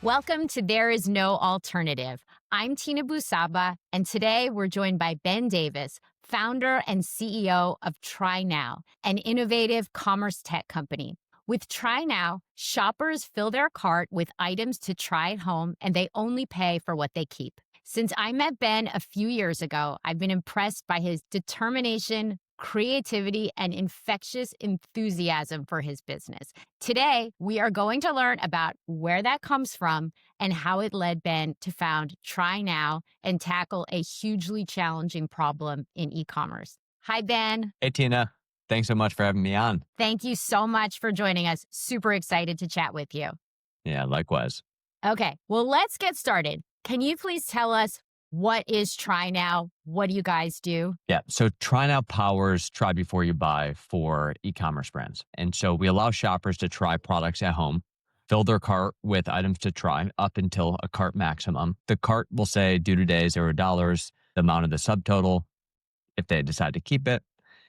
Welcome to There Is No Alternative. I'm Tina Bou-Saba, and today we're joined by Ben Davis, founder and CEO of TryNow, an innovative commerce tech company. With TryNow, shoppers fill their cart with items to try at home, and they only pay for what they keep. Since I met Ben a few years ago, I've been impressed by his determination, creativity, and infectious enthusiasm for his business. Today, we are going to learn about where that comes from and how it led Ben to found TryNow and tackle a hugely challenging problem in e-commerce. Hi, Ben. Hey, Tina. Thanks so much for having me on. Thank you so much for joining us. Super excited to chat with you. Yeah, likewise. Okay, well, let's get started. Can you please tell us what is TryNow? What do you guys do? Yeah, so TryNow powers try before you buy for e-commerce brands. And so we allow shoppers to try products at home, fill their cart with items to try up until a cart maximum. The cart will say due today $0, the amount of the subtotal, if they decide to keep it.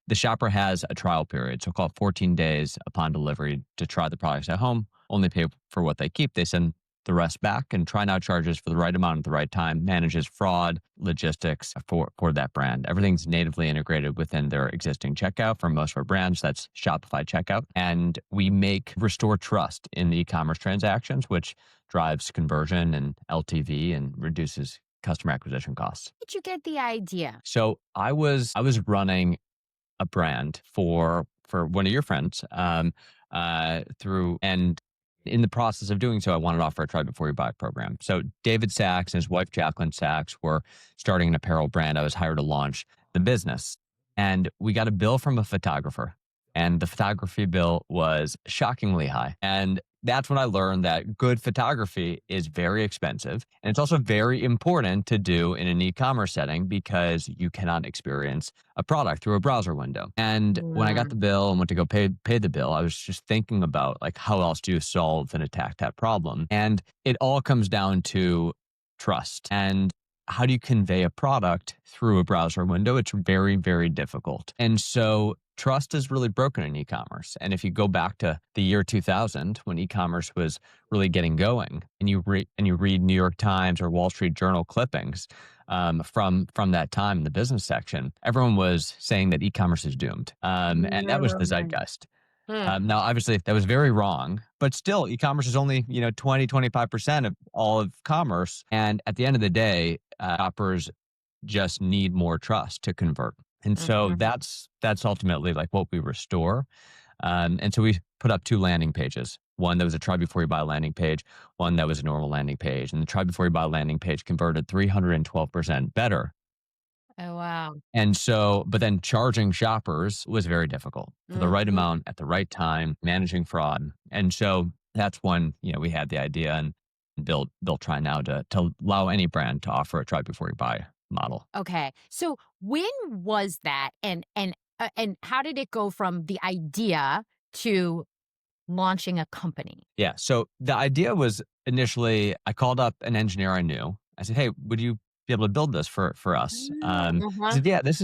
The shopper has a trial period, so called 14 days upon delivery to try the products at home, only pay for what they keep. They send the rest back, and TryNow charges for the right amount at the right time, manages fraud, logistics for that brand. Everything's natively integrated within their existing checkout for most of our brands. That's Shopify checkout. And we restore trust in the e-commerce transactions, which drives conversion and LTV and reduces customer acquisition costs. How did you get the idea? So I was running a brand for one of your friends and in the process of doing so, I wanted to offer a try before you buy program. So David Sachs and his wife, Jacqueline Sachs, were starting an apparel brand. I was hired to launch the business, and we got a bill from a photographer, and the photography bill was shockingly high. And that's when I learned that good photography is very expensive. And it's also very important to do in an e-commerce setting because you cannot experience a product through a browser window. And when I got the bill and went to go pay the bill, I was just thinking about like, how else do you solve and attack that problem? And it all comes down to trust. And how do you convey a product through a browser window? It's very, very difficult. And so trust is really broken in e-commerce. And if you go back to the year 2000, when e-commerce was really getting going, and you read New York Times or Wall Street Journal clippings from that time in the business section, everyone was saying that e-commerce is doomed. And that was the zeitgeist. Now, obviously, that was very wrong, but still, e-commerce is only 20-25% of all of commerce. And at the end of the day, shoppers just need more trust to convert. And so that's ultimately like what we restore. And so we put up two landing pages. One that was a try before you buy landing page, one that was a normal landing page. And the try before you buy landing page converted 312% better. Oh, wow. And so, but then charging shoppers was very difficult for the right amount at the right time, managing fraud. And so that's when, we had the idea and built TryNow to allow any brand to offer a try before you buy model. Okay. So when was that and how did it go from the idea to launching a company? Yeah. So the idea was initially, I called up an engineer I knew. I said, hey, would you be able to build this for us? He said, yeah, this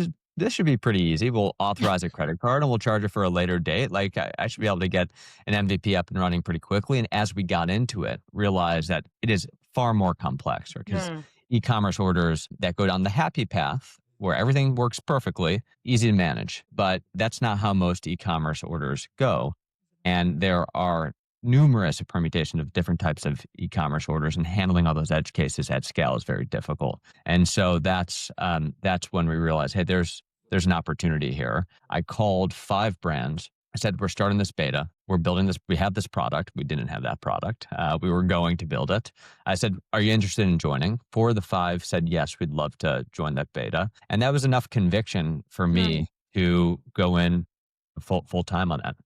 should be pretty easy. We'll authorize a credit card and we'll charge it for a later date. Like I should be able to get an MVP up and running pretty quickly. And as we got into it, realized that it is far more complex because e-commerce orders that go down the happy path where everything works perfectly, easy to manage. But that's not how most e-commerce orders go. And there are numerous permutations of different types of e-commerce orders, and handling all those edge cases at scale is very difficult. And so that's when we realized, hey, there's an opportunity here. I called 5 brands. I said, we're starting this beta. We're building this. We have this product. We didn't have that product. We were going to build it. I said, are you interested in joining? 4 of the 5 said, yes, we'd love to join that beta. And that was enough conviction for me to go in full time on that.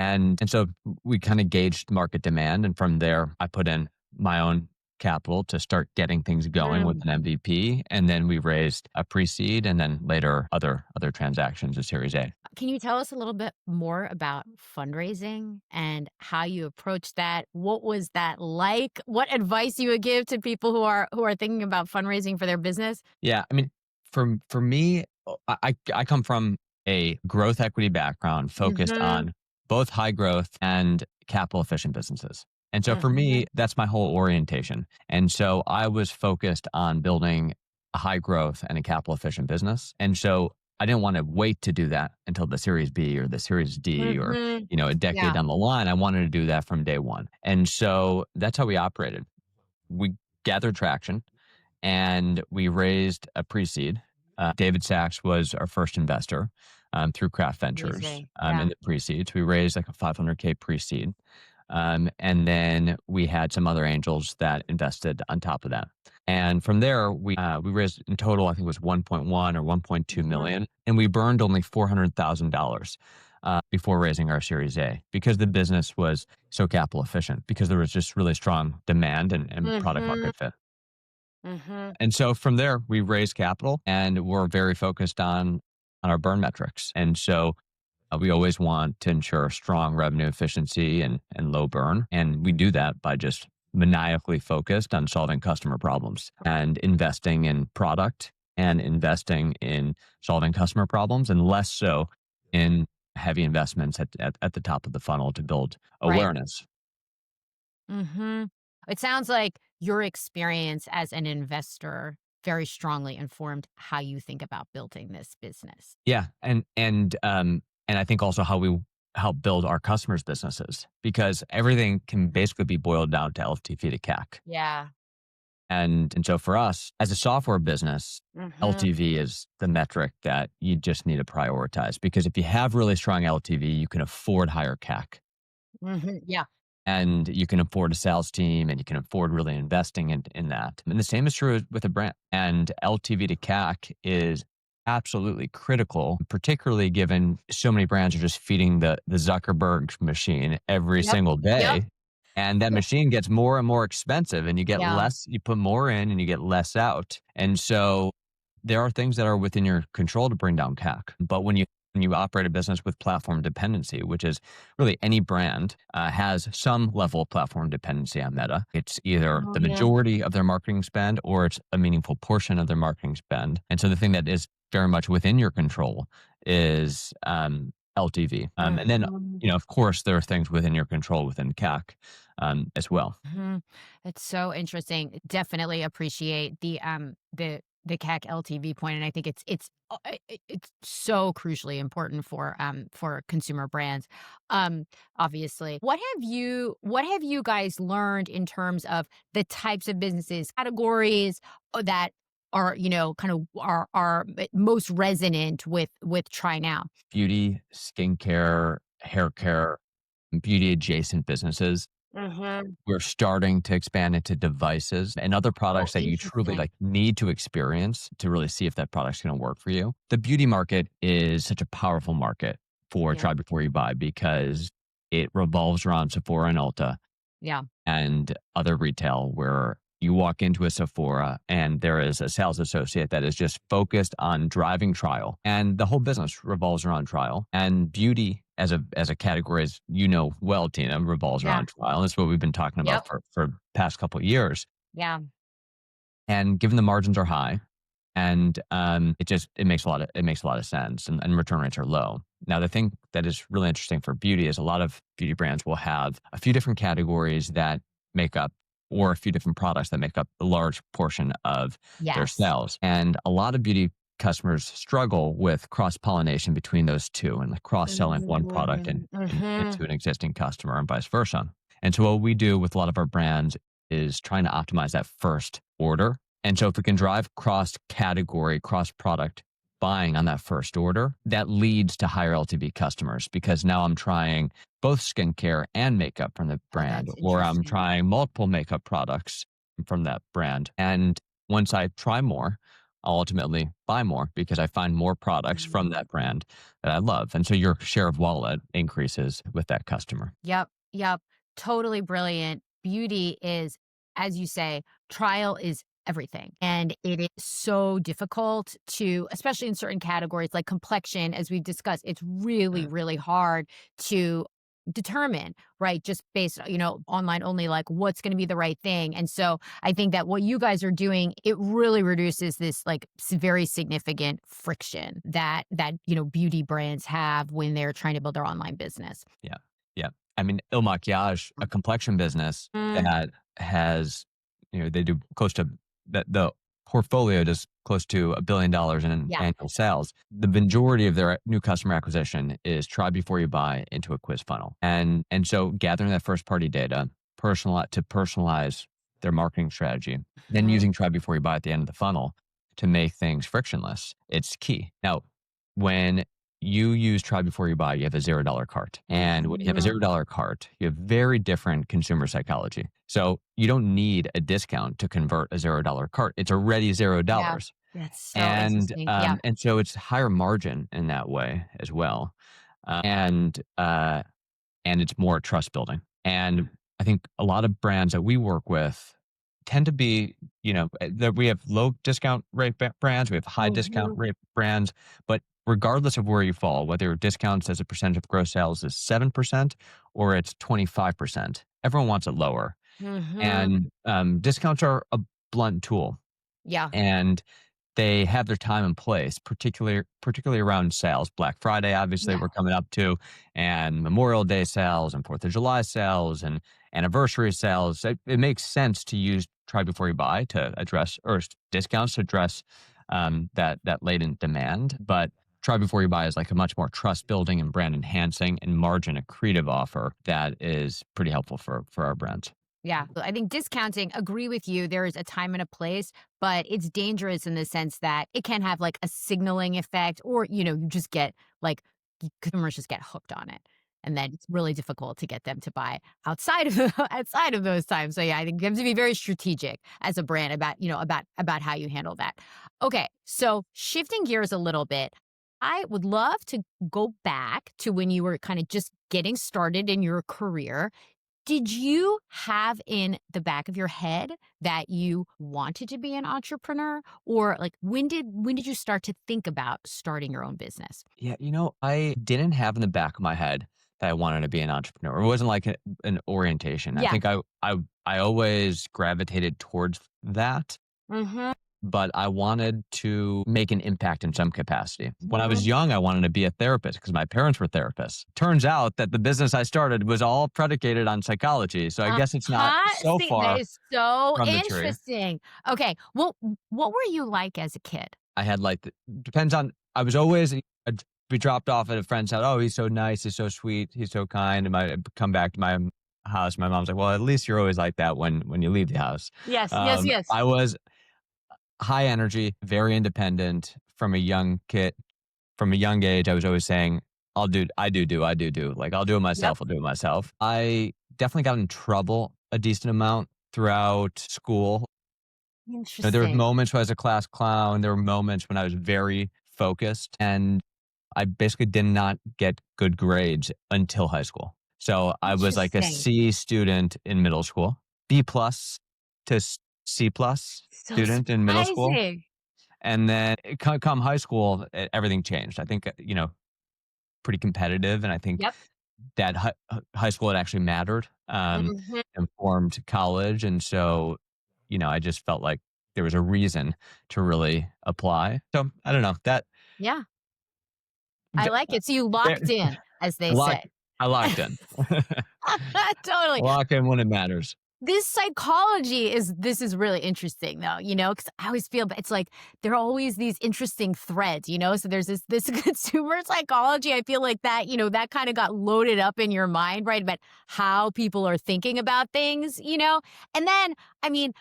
And so we kind of gauged market demand. And from there, I put in my own capital to start getting things going with an MVP. And then we raised a pre-seed and then later other transactions, a Series A. Can you tell us a little bit more about fundraising and how you approached that? What was that like? What advice you would give to people who are thinking about fundraising for their business? Yeah, I mean, for me, I come from a growth equity background focused on both high growth and capital efficient businesses. And so for me, Mhm. that's my whole orientation. And so I was focused on building a high growth and a capital efficient business. And so I didn't want to wait to do that until the Series B or the Series D or, Mhm. a decade Yeah. down the line. I wanted to do that from day one. And so that's how we operated. We gathered traction and we raised a pre-seed. David Sachs was our first investor through Craft Ventures Amazing. in Yeah. the pre-seeds. We raised like a 500K pre-seed. And then we had some other angels that invested on top of that. And from there, we raised in total, I think it was 1.1 or 1.2 Mhm. million, and we burned only $400,000 before raising our Series A because the business was so capital efficient because there was just really strong demand and product Mhm. market fit. Mhm. And so from there, we raised capital and we're very focused on our burn metrics. And so we always want to ensure strong revenue efficiency and low burn. And we do that by just maniacally focused on solving customer problems and investing in product and investing in solving customer problems and less so in heavy investments at the top of the funnel to build Right. awareness. Mhm. It sounds like your experience as an investor very strongly informed how you think about building this business. Yeah. And I think also how we help build our customers' businesses because everything can basically be boiled down to LTV to CAC. Yeah. And so for us, as a software business, Mhm. LTV is the metric that you just need to prioritize because if you have really strong LTV, you can afford higher CAC Mhm. Yeah. and you can afford a sales team and you can afford really investing in that. And the same is true with a brand. And LTV to CAC is absolutely critical, particularly given so many brands are just feeding the Zuckerberg machine every Yep. single Yep. day. And that machine gets more and more expensive and you get Yeah. less, you put more in and you get less out. And so there are things that are within your control to bring down CAC. But when you operate a business with platform dependency, which is really any brand has some level of platform dependency on Meta. It's either the Mhm. majority of their marketing spend or it's a meaningful portion of their marketing spend. And so the thing that is very much within your control is LTV. And then, Mhm. of course, there are things within your control within CAC as well. Mhm. It's so interesting. Definitely appreciate the CAC LTV point, and I think it's so crucially important for consumer brands. Um, Obviously, what have you guys learned in terms of the types of businesses, categories that are kind of are most resonant with Try Now? Beauty, skincare, hair care, beauty adjacent businesses. Mhm. We're starting to expand into devices and other Oh, products that you truly interesting. like need to experience to really see if that product's going to work for you. The beauty market is such a powerful market for Yeah. try before you buy because it revolves around Sephora and Ulta Yeah. and other retail where you walk into a Sephora and there is a sales associate that is just focused on driving trial. And the whole business revolves around trial. And beauty as a category, as you know well, Tina, revolves Yeah. around trial. And that's what we've been talking about Yep. for past couple of years. Yeah. And given the margins are high, and it makes a lot of sense, and return rates are low. Now, the thing that is really interesting for beauty is a lot of beauty brands will have a few different categories that make up, or a few different products that make up a large portion of their Yes. sales, and a lot of beauty customers struggle with cross pollination between those two, and like cross selling one product Mhm, into mhm. an existing customer and vice versa. And so, what we do with a lot of our brands is trying to optimize that first order. And so if we can drive cross category, cross product buying on that first order, that leads to higher LTV customers because now I'm trying both skincare and makeup from the Oh, brand, that's or I'm interesting. trying multiple makeup products from that brand. And once I try more, I'll ultimately buy more because I find more products from Mhm. that brand that I love. And so your share of wallet increases with that customer. Yep, yep. Totally brilliant. Beauty is, as you say, trial is everything. And it is so difficult to, especially in certain categories like complexion, as we've discussed, it's really, really hard to determine, right? Just based, online only, like what's going to be the right thing. And so I think that what you guys are doing, it really reduces this like very significant friction that beauty brands have when they're trying to build their online business. Yeah. Yeah. I mean, Il Maquillage, a complexion business Mm, that has, they do close to the portfolio does close to $1 billion in yeah. annual sales. The majority of their new customer acquisition is try before you buy into a quiz funnel. And so gathering that first party data, personalize their marketing strategy, then Mhm. using try before you buy at the end of the funnel to make things frictionless. It's key. Now, when you use try before you buy, you have a $0 cart. And when you have a Mhm. $0 cart, you have very different consumer psychology. So you don't need a discount to convert a $0 cart. It's already Yeah. $0. That's so And interesting. Yeah. and so it's higher margin in that way as well. And it's more trust building. And I think a lot of brands that we work with tend to be, that we have low discount rate brands, we have high discount Mhm. rate brands, but regardless of where you fall, whether discounts as a percentage of gross sales is 7% or it's 25%, everyone wants it lower. Mhm. And discounts are a blunt tool. Yeah. And they have their time and place, particularly around sales. Black Friday, obviously, Yeah. we're coming up to, and Memorial Day sales and 4th of July sales and anniversary sales. It makes sense to use try before you buy to address or discounts to address that latent demand. But try before you buy is like a much more trust building and brand enhancing and margin accretive offer that is pretty helpful for our brands. Yeah. I think discounting, agree with you. There is a time and a place, but it's dangerous in the sense that it can have like a signaling effect, or, you just get like consumers just get hooked on it. And then it's really difficult to get them to buy outside of outside of those times. So yeah, I think you have to be very strategic as a brand about how you handle that. Okay. So shifting gears a little bit, I would love to go back to when you were kind of just getting started in your career. Did you have in the back of your head that you wanted to be an entrepreneur? Or, like, when did you start to think about starting your own business? Yeah, I didn't have in the back of my head that I wanted to be an entrepreneur. It wasn't like an orientation. I Yeah. think I always gravitated towards that, Mhm, but I wanted to make an impact in some capacity. When I was mhm. young, I wanted to be a therapist because my parents were therapists. Turns out that the business I started was all predicated on psychology. So I guess it's not Uh-huh. so See, that far is so from the tree. interesting. Okay, well, what were you like as a kid? I had like depends on I was always be dropped off at a friend's house. Oh, he's so nice, he's so sweet, he's so kind. And I come back to my house. My mom's like, "Well, at least you're always like that when you leave the house." Yes, yes, yes. I was high energy, very independent from a young kid. From a young age, I was always saying, I do. Like I'll do it Yep. myself. I'll do it myself. I definitely got in trouble a decent amount throughout school. There was Interesting. moments when I was a class clown. There were moments when I was very focused, and I basically did not get good grades until high school. So I was like a Interesting. C student in middle school, B plus to C plus So student in middle school, surprising. and then come high school, everything changed. I think pretty competitive, and I think Yep. that high school it actually mattered, Mhm. and formed college, and so, I just felt like there was a reason to really apply. So, I don't know, that Yeah, I v like it. So you there locked in, as they lock say. I locked in. Totally. Lock in when it matters. This psychology is really interesting though, because I always feel it's like there are always these interesting threads. So there's this consumer psychology. I feel like that kind of got loaded up in your mind, right? About how people are thinking about things. And then, I mean,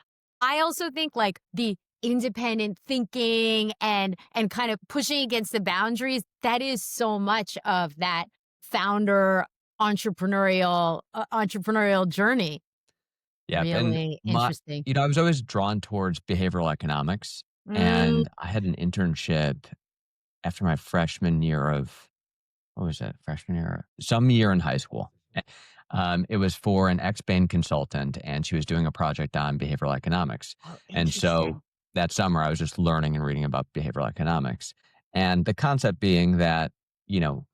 I also think like the independent thinking and kind of pushing against the boundaries, that is so much of that founder entrepreneurial journey. Yep, and Really interesting. I was always drawn towards behavioral economics, Mm, and I had an internship after my freshman year of what was it? Freshman year? Some year in high school. It was for an ex-Bain consultant, and she was doing a project on behavioral economics. oh, And so interesting. that summer, I was just learning and reading about behavioral economics. And the concept being that, you know,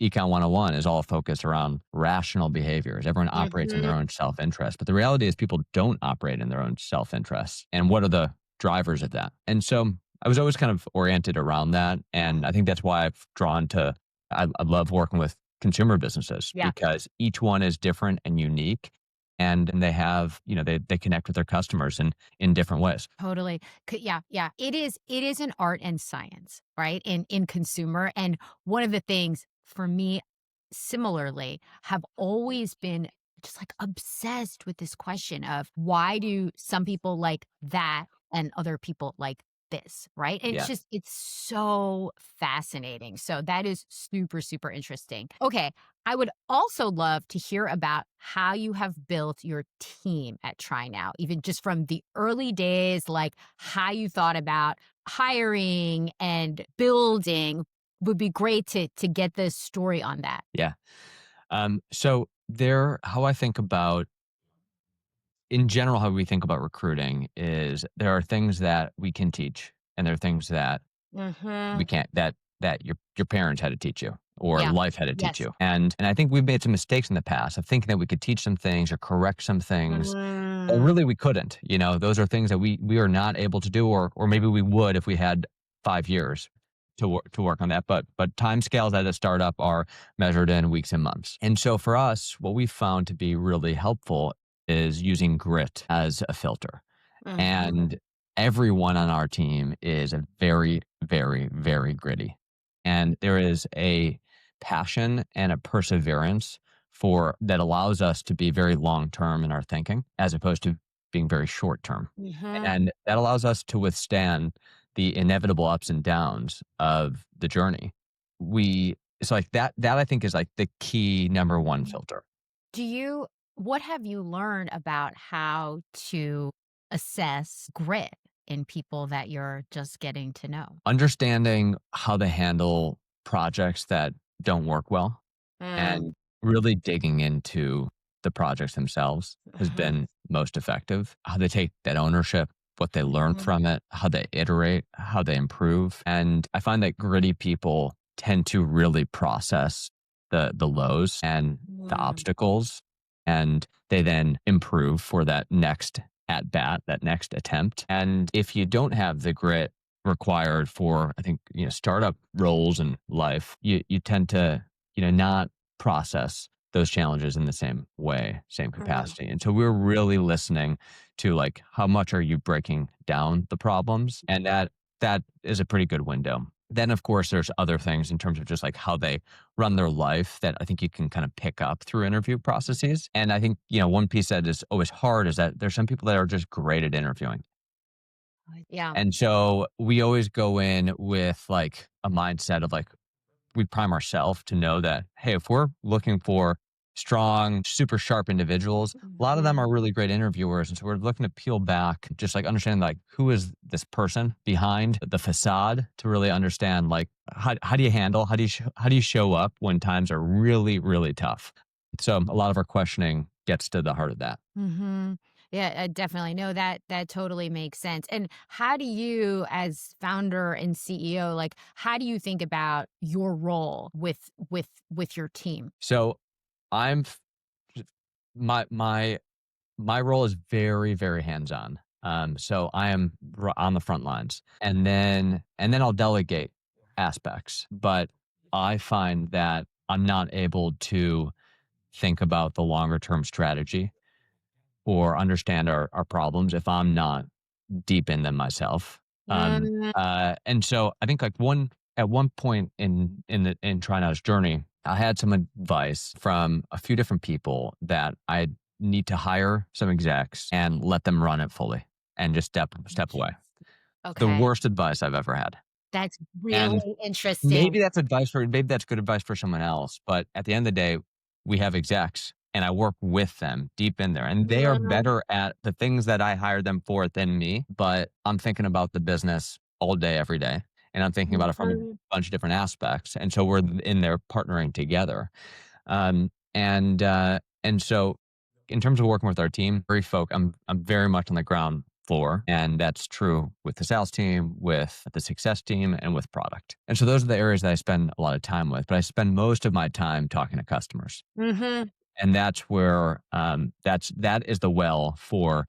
Econ 101 is all focused around rational behaviors. Everyone operates in their Mhm. own self interest. But the reality is, people don't operate in their own self interest. And what are the drivers of that? And so I was always kind of oriented around that. And I think that's why I've drawn to, I love working with consumer businesses Yeah. because each one is different and unique. And they have, they connect with their customers in different ways. Totally. Yeah, yeah. It is an art and science, right? In consumer. And one of the things for me, similarly, have always been just like obsessed with this question of why do some people like that and other people like this, right? And Yeah. it's so fascinating. So that is super, super interesting. Okay. I would also love to hear about how you have built your team at TryNow, even just from the early days, like how you thought about hiring and building. Would be great to get the story on that. Yeah. So how I think about, in general, how we think about recruiting is there are things that we can teach and there are things that we Mhm. can't, that your parents had to teach you or Yeah. life had to teach Yes. you. And I think we've made some mistakes in the past of thinking that we could teach some things or correct some things. But Mm. really we couldn't. Those are things that we are not able to do, or maybe we would if we had 5 years to work on that. But time scales at a startup are measured in weeks and months. And so for us, what we found to be really helpful is using grit as a filter. Mhm. And everyone on our team is a very, very, very gritty. And there is a passion and a perseverance for that allows us to be very long term in our thinking as opposed to being very short term. Mhm. And that allows us to withstand the inevitable ups and downs of the journey. We it's like that I think is like the key number one filter. Do you what have you learned about how to assess grit in people that you're just getting to know? Understanding how to handle projects that don't work well Mm. and really digging into the projects themselves has Mhm. been most effective. How they take that ownership, what they learn Mhm. from it, how they iterate, how they improve. And I find that gritty people tend to really process the lows and the Mm. obstacles, and they then improve for that next at bat, that next attempt. And if you don't have the grit required for, I think, startup roles in life, you tend to, not process those challenges in the same way, same Mm. capacity. And so we're really listening to like how much are you breaking down the problems? And that is a pretty good window. Then of course there's other things in terms of just like how they run their life that I think you can kind of pick up through interview processes. And I think, one piece that is always hard is that there's some people that are just great at interviewing. Yeah. And so we always go in with like a mindset of like, we prime ourselves to know that, hey, if we're looking for strong, super sharp individuals, a lot of them Mhm. are really great interviewers. And so we're looking to peel back, just like understanding like who is this person behind the facade to really understand like how do you handle, how do you show up when times are really, really tough? So a lot of our questioning gets to the heart of that. Mhm. Yeah, definitely. No, that totally makes sense. And how do you, as founder and CEO, like how do you think about your role with your team? So I'm f- my my role is very, very hands-on. So I am on the front lines, and then I'll delegate aspects. But I find that I'm not able to think about the longer term strategy or understand our problems if I'm not deep in them myself. Mm. And so I think like at one point in TryNow's journey, I had some advice from a few different people that I need to hire some execs and let them run it fully and just step away. Interesting. The Okay. worst advice I've ever had. That's And really interesting. maybe that's good advice for someone else, but at the end of the day, we have execs and I work with them deep in there and they are Mm. better at the things that I hired them for than me, but I'm thinking about the business all day, every day. And I'm thinking about it from a Mhm. bunch of different aspects. And so we're in there partnering together. And so in terms of working with our team, I'm very much on the ground floor. And that's true with the sales team, with the success team, and with product. And so those are the areas that I spend a lot of time with. But I spend most of my time talking to customers. Mhm. And that's where that is the well for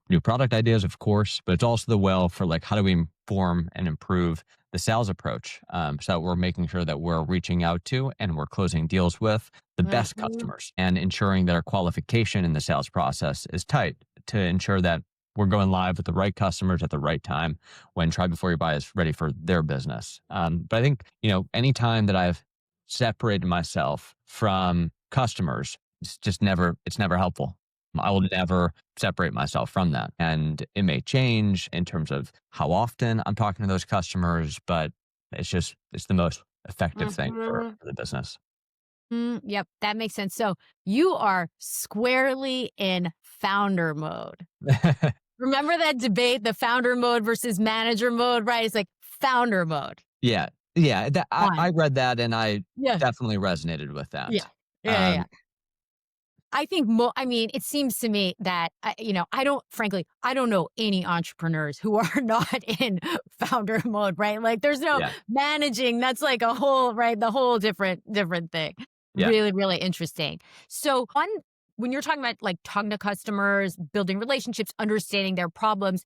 new product ideas, of course, but it's also the well for like how do we inform and improve the sales approach, so that we're making sure that we're reaching out to and we're closing deals with the best Mhm. customers and ensuring that our qualification in the sales process is tight to ensure that we're going live with the right customers at the right time when Try Before You Buy is ready for their business. But I think, anytime that I've separated myself from customers, it's never helpful. I will never separate myself from that. And it may change in terms of how often I'm talking to those customers, but it's the most effective thing Mhm. for the business. Yep, that makes sense. So you are squarely in founder mode. Remember that debate, the founder mode versus manager mode, right? It's like founder mode. Yeah. Yeah. I Fun. read that and I Yeah. definitely resonated with Yeah. that. Yeah, yeah. Um, I think I mean, it seems to me that, I don't frankly, I don't know any entrepreneurs who are not in founder mode, right? Like there's no yeah. managing. That's like a whole, right? The whole different thing. Yeah. Really, really interesting. So when you're talking about like talking to customers, building relationships, understanding their problems,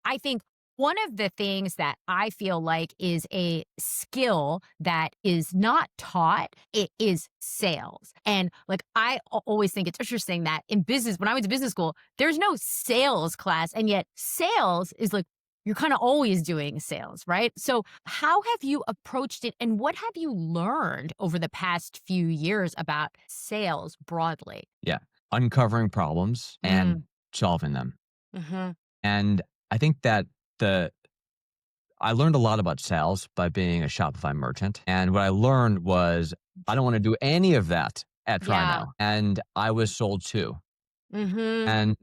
I think one of the things that I feel like is a skill that is not taught, it is sales. And like always think it's interesting that in business, when I went to business school, there's no sales class, and yet sales is like you're kind of always doing sales, right? So how have you approached it, and what have you learned over the past few years about sales broadly? Yeah. Uncovering problems and Mm. solving them. Hmm. And I think that the I learned a lot about sales by being a Shopify merchant. And what I learned was I don't want to do any of that at Yeah. TryNow. And I was sold too. Hmm. And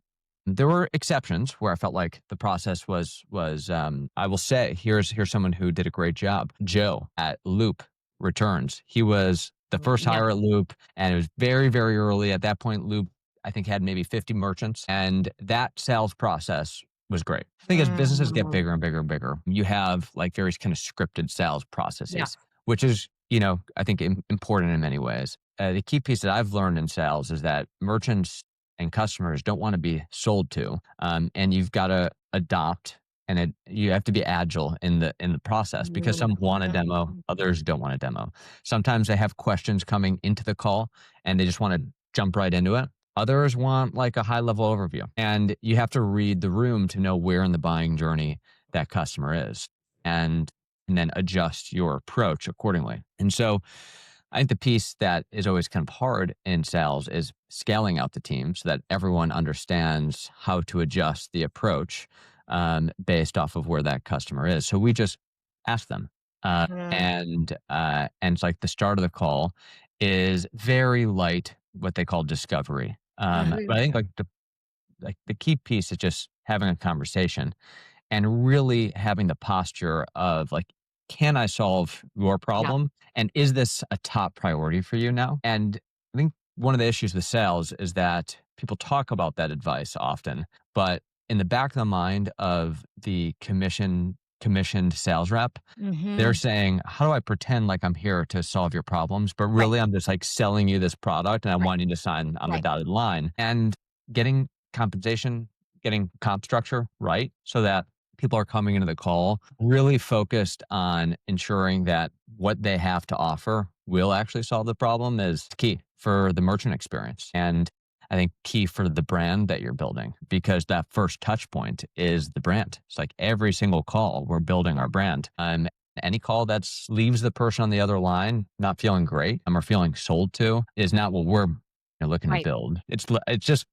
there were exceptions where I felt like the process I will say here's someone who did a great job. Joe at Loop Returns. He was the first Yeah. hire at Loop, and it was very, very early. At that point, Loop, I think, had maybe 50 merchants, and that sales process was great. I think as businesses get Mm. bigger and bigger and bigger, you have like various kind of scripted sales Yeah. processes, which is, I think important in many ways. The key piece that I've learned in sales is that merchants and customers don't want to be sold to, and you've got to adopt you have to be agile in the process because some want a demo, Mhm. others don't want a demo. Sometimes they have questions coming into the call and they just want to jump right into it. Others want like a high level overview, and you have to read the room to know where in the buying journey that customer is, and then adjust your approach accordingly. And so I think the piece that is always kind of hard in sales is scaling out the team so that everyone understands how to adjust the approach, based off of where that customer is. So we just ask them, Mhm. and it's like the start of the call is very light, what they call discovery. But I Mhm. think like the key piece is just having a conversation and really having the posture of like, can I solve your Yeah. problem? And is this a top priority for you now? And I think one of the issues with sales is that people talk about that advice often, but in the back of the mind of the commissioned sales rep, they're Mhm. saying, how do I pretend like I'm here to solve your problems? But Right. really, I'm just like selling you this product and I Right. want you to sign on the Right. dotted line. And getting compensation, getting comp structure right so that people are coming into the call really focused on ensuring that what they have to offer will actually solve the problem is key for the merchant experience. And I think key for the brand that you're building because that first touch point is the brand. It's like every single call, we're building our brand. Any call that leaves the person on the other line not feeling great or feeling sold to is not what we're looking to Right. build. It's just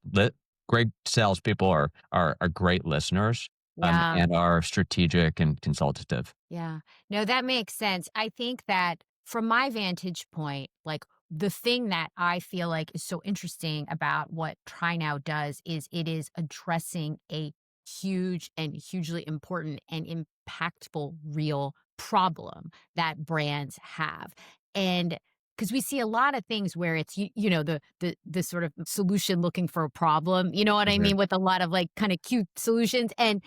great salespeople are great listeners, Yeah. and are strategic and consultative. Yeah. No, that makes sense. I think that from my vantage point, like the thing that I feel like is so interesting about what TryNow does is it is addressing a huge and hugely important and impactful real problem that brands have. And because we see a lot of things where it's the sort of solution looking for a problem, you know what I Mhm. mean, with a lot of like kind of cute solutions, and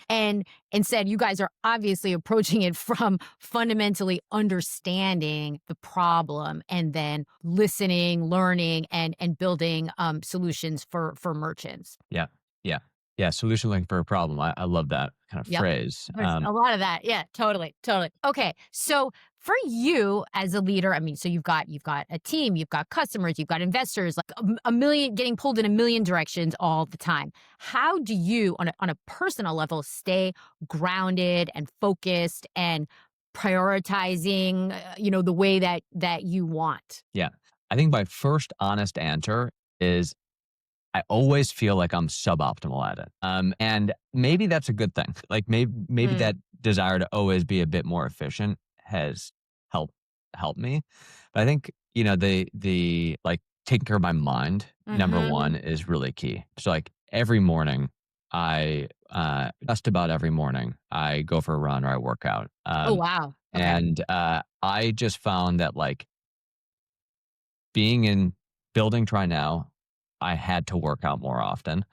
instead, you guys are obviously approaching it from fundamentally understanding the problem and then listening, learning, and building solutions for merchants. Yeah. Yeah. Yeah, solution looking for a problem. I love that kind of Yep. phrase. There's a lot of that. Yeah, totally, totally. Okay, so for you as a leader, I mean, so you've got a team, you've got customers, you've got investors, like a million getting pulled in a million directions all the time. How do you, on a personal level, stay grounded and focused and prioritizing, the way that you want? Yeah. I think my first honest answer is I always feel like I'm suboptimal at it. And maybe that's a good thing. Like maybe Mm. that desire to always be a bit more efficient has helped helped me. But I think, the like taking care of my mind, number Mhm. one, is really key. So like every morning I just about every morning I go for a run or I work out. Oh, wow. Okay. And I just found that like being in building TryNow, I had to work out more often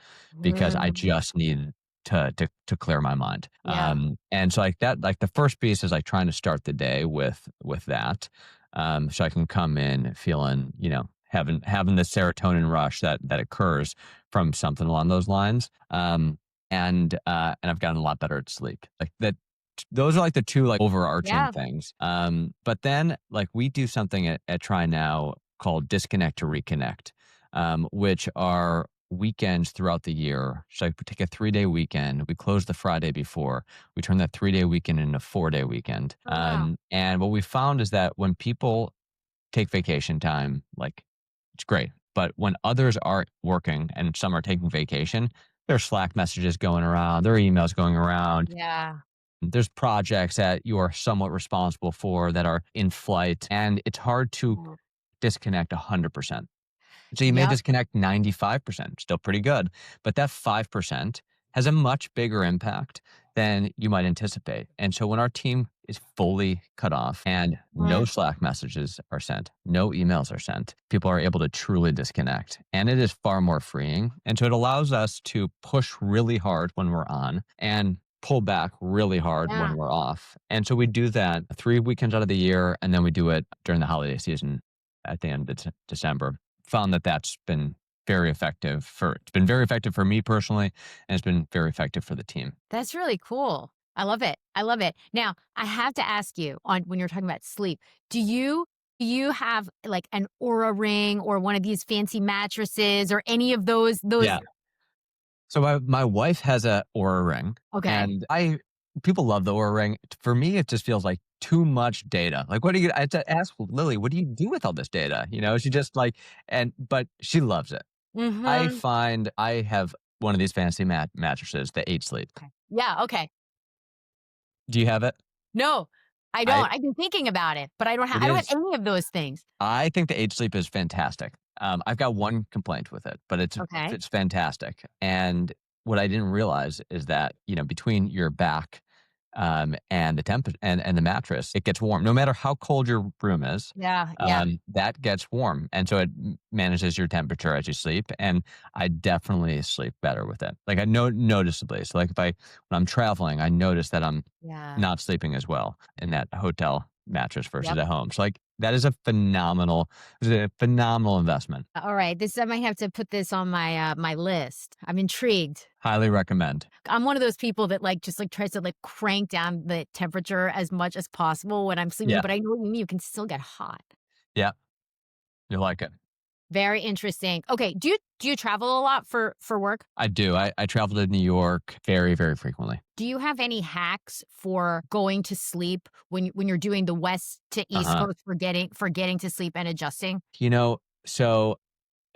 because I Mm. just needed to clear my mind. Yeah. And so like that, like the first piece is like trying to start the day with that, so I can come in feeling, having the serotonin rush that occurs from something along those lines. And I've gotten a lot better at sleep. Like that, those are like the two like overarching Yeah. things. But then like we do something at TryNow called Disconnect to Reconnect, which are weekends throughout the year. So we take a 3-day weekend. We close the Friday before. We turn that 3-day weekend into a 4-day weekend. Oh, wow. And what we found is that when people take vacation time, like it's great. But when others are working and some are taking vacation, there's Slack messages going around, there are emails going around. Yeah. There's projects that you are somewhat responsible for that are in flight, and it's hard to Mm. disconnect 100%. So you may Yep. disconnect 95%, still pretty good, but that 5% has a much bigger impact than you might anticipate. And so when our team is fully cut off and no Mm. Slack messages are sent, no emails are sent, people are able to truly disconnect. And it is far more freeing. And so it allows us to push really hard when we're on and pull back really hard when Yeah. we're off. And so we do that 3 weekends out of the year, and then we do it during the holiday season at the end of December. Found that that's been it's been very effective for me personally, and it's been very effective for the team. That's really cool. I love it. I love it. Now, I have to ask you on when you're talking about sleep, do you have like an Aura ring or one of these fancy mattresses or any of those? Yeah. So my wife has a Aura Ring, Okay. and I people love the Aura Ring. For me, it just feels like too much data. Like, what do you? I had to ask Lily, what do you do with all this data? She just like, but she loves it. I Mhm. find I have one of these fancy mattresses, the 8 Sleep. Okay. Yeah, okay. Do you have it? No, I I don't. I've been thinking about it, but it I don't have is any of those things. I think the 8 Sleep is fantastic. I've got one complaint with it, but Okay. it's fantastic. And what I didn't realize is that, between your back, and the temp and the mattress, it gets warm. No matter how cold your room is, Yeah, yeah. that gets warm, and so it manages your temperature as you sleep. And I definitely sleep better with it. Like I know noticeably. So like if when I'm traveling, I notice that I'm Yeah. not sleeping as well in that hotel mattress versus Yep. at home. So like that is a phenomenal investment. All right, this I might have to put this on my list. I'm intrigued. Highly recommend. I'm one of those people that, like, just, like, tries to, like, crank down the temperature as much as possible when I'm sleeping, Yeah, but I know what you mean, you can still get hot. yeah, you like it. Very interesting. Okay, do you travel a lot for work? I do. I travel to New York very, very frequently. Do you have any hacks for going to sleep when you're doing the West to Uh East huh. Coast for getting to sleep and adjusting? So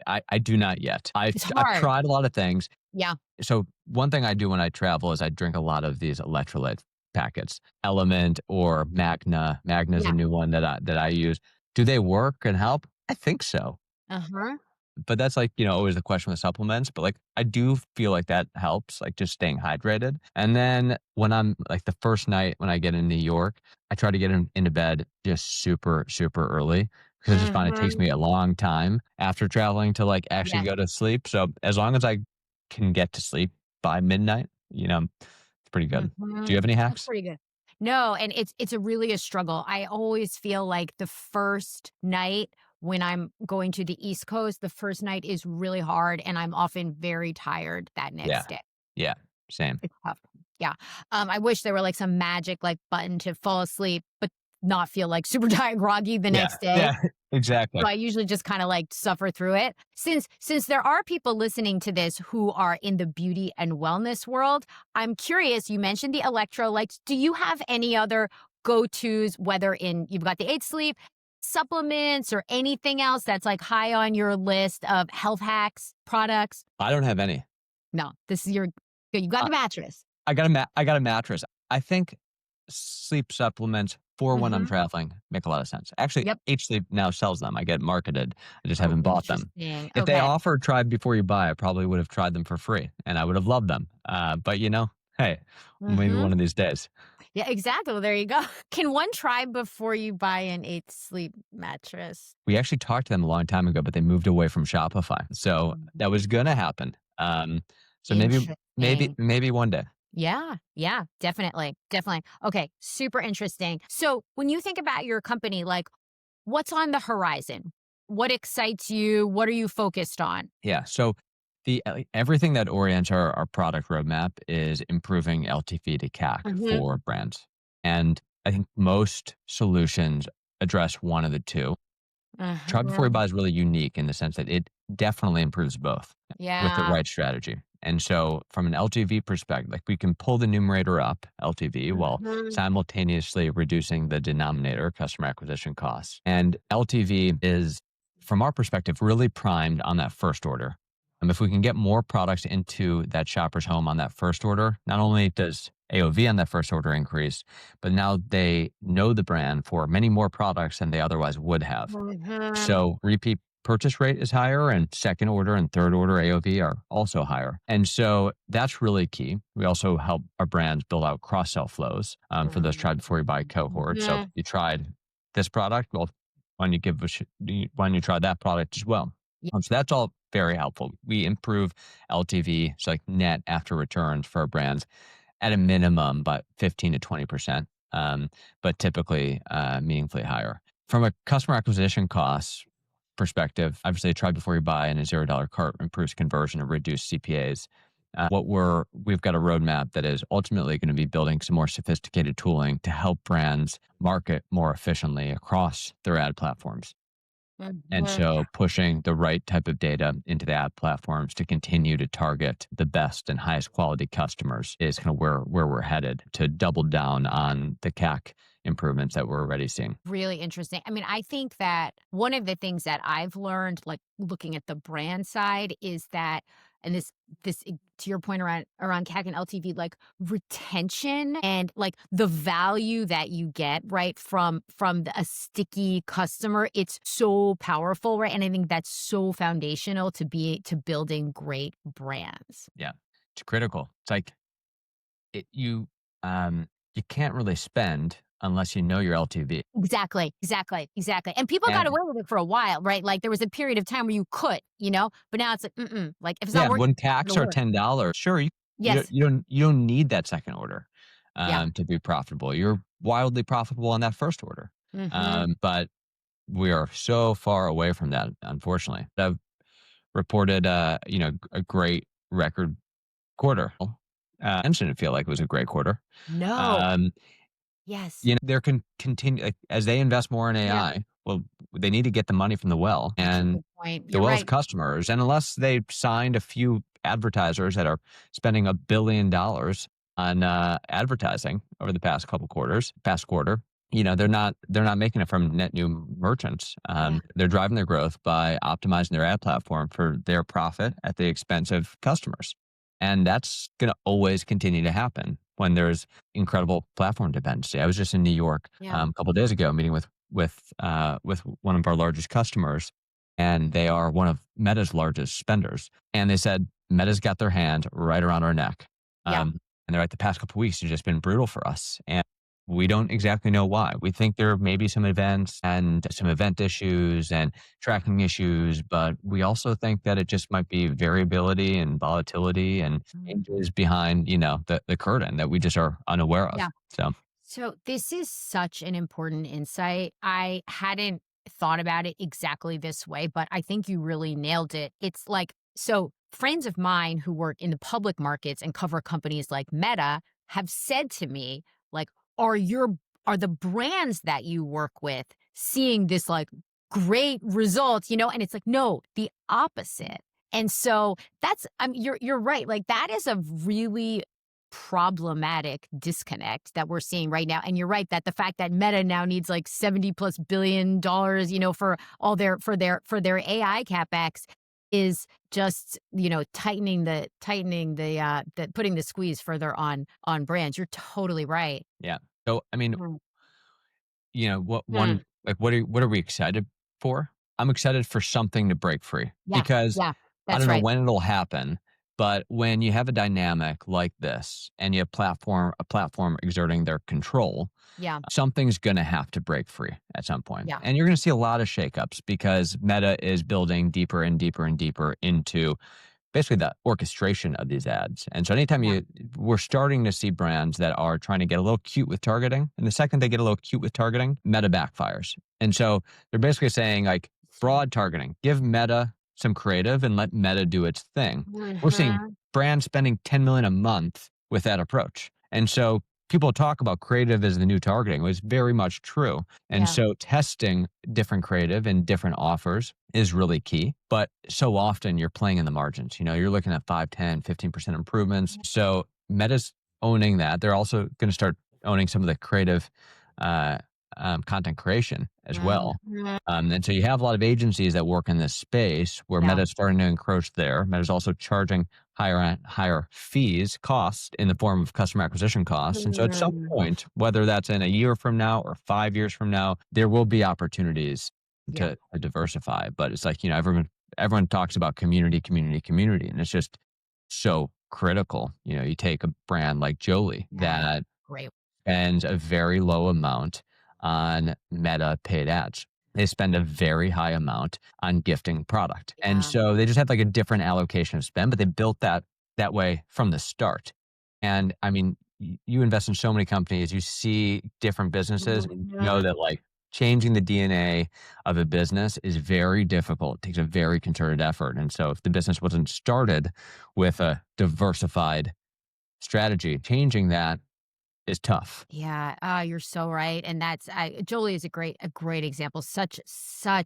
I do not yet. It's I've hard. tried a lot of things. Yeah, So one thing I do when I travel is I drink a lot of these electrolyte packets, Element or Magna. Magna is a yeah. new one that I use. Do they work and help? I think so. Uh-huh. But that's like, always the question with supplements. But like, I do feel like that helps, like just staying hydrated. And then when I'm like the first night when I get in New York, I try to get into bed just super, super early because I just find it takes Mhm. me a long time after traveling to like actually Yes. go to sleep. So as long as I can get to sleep by midnight, it's pretty good. Do you Mhm. have any That's hacks? pretty good. No, and it's a really a struggle. I always feel like the first night when I'm going to the East Coast, the first night is really hard, and I'm often very tired that Yeah. next day. Yeah, same. It's tough. Yeah. I wish there were like some magic like button to fall asleep, but not feel like super tired, groggy the Yeah, next day. yeah, exactly. So I usually just kind of like suffer through it. Since there are people listening to this who are in the beauty and wellness world, I'm curious, you mentioned the electrolytes. Do you have any other go-tos, whether in you've got the 8 sleep, supplements or anything else that's like high on your list of health hacks, products? I don't have any. No, this is your you got I the mattress. I got a mattress. I think sleep supplements for when I'm Mhm. traveling make a lot of sense. Actually, Yep. H Sleep now sells them. I get marketed. I just Oh, haven't bought them. interesting. If they Okay. offered try before you buy, I probably would have tried them for free, and I would have loved them. But hey, maybe Mhm. one of these days. Yeah, exactly. Well, there you go. Can one try before you buy an 8 sleep mattress? We actually talked to them a long time ago, but they moved away from Shopify, so Mm. that was gonna happen. So Interesting. maybe one day. Yeah, yeah, definitely, definitely. Okay, super interesting. So, when you think about your company, like, what's on the horizon? What excites you? What are you focused on? Yeah. So everything that orients our product roadmap is improving LTV to CAC Mhm, for brands. And I think most solutions address one of the two. Try before you mhm. buy is really unique in the sense that it definitely improves both with the Yeah. right strategy. And so from an LTV perspective, like we can pull the numerator up, LTV, while Mhm, simultaneously reducing the denominator, customer acquisition costs. And LTV is, from our perspective, really primed on that first order. If we can get more products into that shopper's home on that first order, not only does AOV on that first order increase, but now they know the brand for many more products than they otherwise would have. mhm. So repeat purchase rate is higher, and second order and third order AOV are also higher. And so that's really key. We also help our brands build out cross sell flows for those try before you buy cohorts. So Mhm. you tried this product, well, why don't you why don't you try that product as well? Yeah. So that's all very helpful. We improve LTV, so like net after returns for our brands at a minimum, but 15 to 20%, but typically meaningfully higher. From a customer acquisition costs perspective, obviously, try before you buy and a $0 cart improves conversion and reduce CPAs. We've got a roadmap that is ultimately going to be building some more sophisticated tooling to help brands market more efficiently across their ad platforms. And Mhm. so pushing the right type of data into the ad platforms to continue to target the best and highest quality customers is kind of where we're headed to double down on the CAC improvements that we're already seeing. Really interesting. I mean, I think that one of the things that I've learned, like looking at the brand side, is that, and to your point around CAC and LTV, like retention and like the value that you get right a sticky customer, it's so powerful, right? And I think that's so foundational to building great brands. Yeah, it's critical. It's like it, you can't really spend unless you know your LTV. Exactly, exactly, exactly, and people got And away with it for a while, right? Like, there was a period of time where you could, but now it's like, mm-mm, like, if it's not yeah, working, when it's not CACs gonna are work. $10, sure, Yes. you don't need that second order Yeah. to be profitable. You're wildly profitable on that first order. Mhm. But we are so far away from that, unfortunately. I've reported, a great record quarter. And didn't feel like it was a great quarter. No. Um, Yes. there can continue like, as they invest more in Yeah. AI. Well, they need to get the money from the well, That's a and good point. the You're well's right. customers. And unless they've signed a few advertisers that are spending $1 billion on advertising over the past quarter, they're not making it from net new merchants. Yeah. They're driving their growth by optimizing their ad platform for their profit at the expense of customers. And that's going to always continue to happen when there's incredible platform dependency. I was just in New York Yeah. a couple of days ago, meeting with one of our largest customers, and they are one of Meta's largest spenders. And they said Meta's got their hand right around our neck, Yeah. and they're like, the past couple of weeks have just been brutal for us, and we don't exactly know why. We think there may be some events and some event issues and tracking issues, but we also think that it just might be variability and volatility and Mhm. changes behind, the curtain that we just are unaware of. Yeah. So So this is such an important insight. I hadn't thought about it exactly this way, but I think you really nailed it. It's like, so friends of mine who work in the public markets and cover companies like Meta have said to me, like, are the brands that you work with seeing this like great results, and it's like, no, the opposite. And so you're right. Like that is a really problematic disconnect that we're seeing right now. And you're right that the fact that Meta now needs like 70 plus $billion, for all their AI capex is just, putting the squeeze further on brands. You're totally right. Yeah. So, I mean, Mm, one, mm. like, what are we excited for? I'm excited for something to break free Yeah, because yeah, I that's don't know right. when it'll happen, but when you have a dynamic like this and you have a platform exerting their control, Yeah, something's going to have to break free at some point. yeah, And you're going to see a lot of shakeups because Meta is building deeper and deeper and deeper into basically the orchestration of these ads. And so anytime yeah, we're starting to see brands that are trying to get a little cute with targeting. And the second they get a little cute with targeting, Meta backfires. And so they're basically saying like that's right. broad targeting, give Meta some creative and let Meta do its thing. We're seeing Mhm. brands spending 10 million a month with that approach. And so people talk about creative as the new targeting. It was very much true. And Yeah, so testing different creative and different offers is really key. But so often you're playing in the margins. You're looking at 5, 10, 15% improvements. So Meta's owning that. They're also going to start owning some of the creative uh, content creation as well. mhm. And so you have a lot of agencies that work in this space where Yeah, Meta's starting to encroach there. Meta's also charging higher fees, cost in the form of customer acquisition costs. And so at some mm, point, whether that's in a year from now or 5 years from now, there will be opportunities yeah, to diversify. But it's like, everyone talks about community, community, community, and it's just so critical. You take a brand like Jolie yeah, that great. spends a very low amount on Meta paid ads. They spend a very high amount on gifting product. And Yeah, so they just have like a different allocation of spend, but they built that way from the start. And I mean, you invest in so many companies, you see different businesses, and you know mhm. that like changing the DNA of a business is very difficult. It takes a very concerted effort. And so if the business wasn't started with a diversified strategy, changing that is tough. Yeah, you're so right, and Jolie is a great example. Such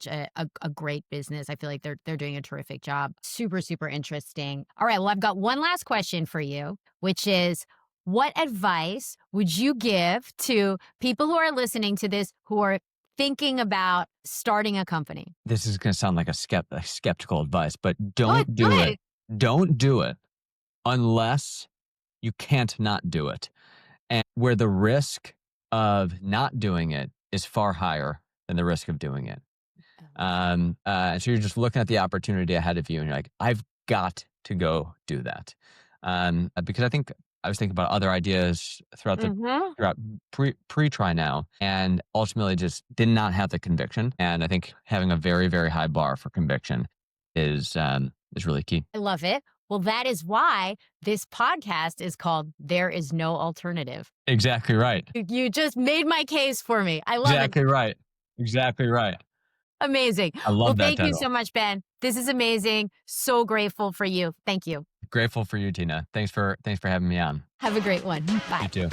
a great business. I feel like they're doing a terrific job. Super super interesting. All right, well, I've got one last question for you, which is, what advice would you give to people who are listening to this who are thinking about starting a company? This is gonna sound like a skeptical advice, but Good, don't do it. good. Don't do it unless you can't not do it, and where the risk of not doing it is far higher than the risk of doing it. I love it. So you're just looking at the opportunity ahead of you, and you're like, "I've got to go do that." Because I was thinking about other ideas Mhm. throughout pre-TryNow, and ultimately just did not have the conviction. And I think having a very very high bar for conviction is really key. I love it. Well, that is why this podcast is called There Is No Alternative. Exactly right. You just made my case for me. I love it. Exactly right. Exactly right. Amazing. I Well, love that thank you title. so much, Ben. This is amazing. So grateful for you. Thank you. Grateful for you, Tina. Thanks for having me on. Have a great one. You Bye. too.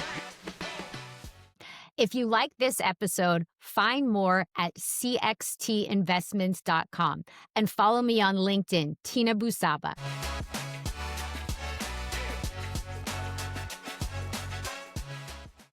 If you like this episode, find more at cxtinvestments.com and follow me on LinkedIn, Tina Bou-Saba.